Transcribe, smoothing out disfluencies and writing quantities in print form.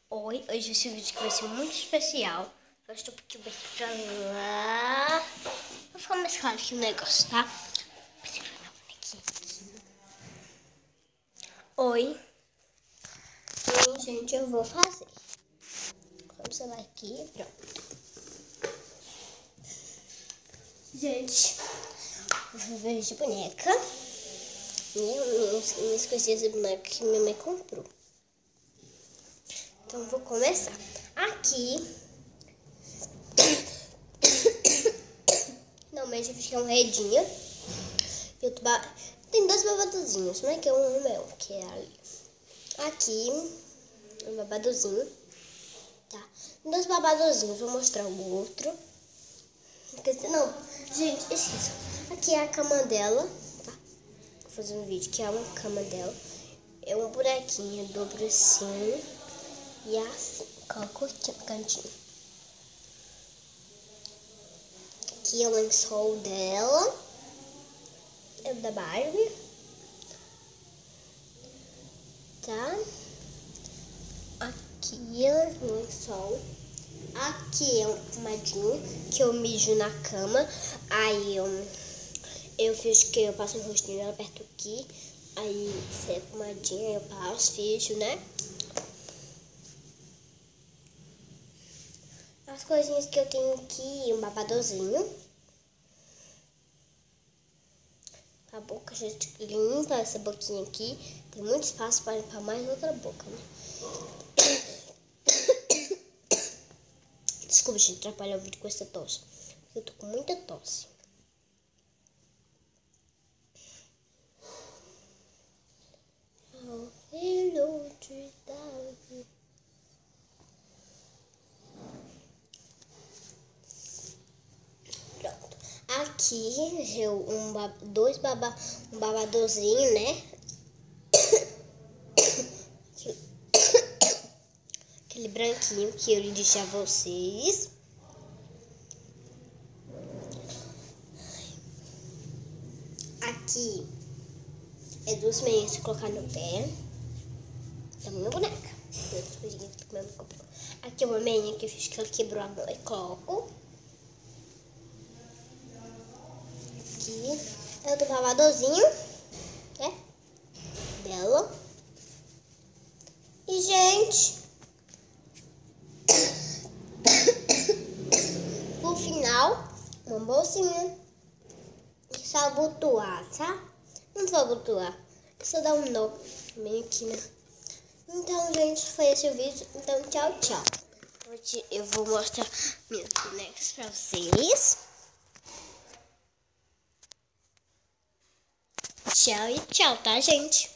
Oi, hoje esse vídeo que vai ser muito especial. Eu estou um pouquinho mais pra lá. Vou ficar mais claro aqui o negócio, tá? Oi. E, gente, eu vou fazer. Vamos lá aqui, pronto. Gente, vou fazer de boneca. Minhas coisinhas de boneca que minha mãe comprou. Então, vou começar. Aqui, finalmente eu fiz um redinho. Tem dois babadozinhos, né? Que é um meu, que é ali. Aqui, um babadozinho. Tá? Dois babadozinhos, vou mostrar o outro. Não, gente, esqueça. Aqui é a cama dela, tá? Vou fazer um vídeo que é uma cama dela. É um buraquinho, dobro assim. E assim, coloco aqui no cantinho. Aqui é o lençol dela. É da Barbie. Tá? Aqui é o lençol. Aqui é um pomadinho que eu mijo na cama. Aí eu fiz que eu passo no rostinho, ela aperto aqui. Aí se é pomadinha, eu passo, fijo, né? As coisinhas que eu tenho aqui, um babadozinho. A boca, a gente limpa essa boquinha aqui. Tem muito espaço para limpar mais outra boca, né? Desculpa, gente, atrapalhar o vídeo com essa tosse. Eu tô com muita tosse. Ao filho de Davi. Pronto. Aqui eu um babadozinho, né? Aquele branquinho que eu disse a vocês. Aqui é duas meias de colocar no pé. Da minha boneca. Aqui é uma meia que eu fiz que ela quebrou a mão e coloco. Aqui é o do babadozinho, né? Dela. E, gente, no final, uma bolsinha. Só abotoar, tá? Não vou abotoar. Só dar um nó bem aqui, né? Então, gente, foi esse o vídeo. Então, tchau, tchau. Eu vou mostrar minhas bonecas pra vocês. Tchau e tchau, tá, gente?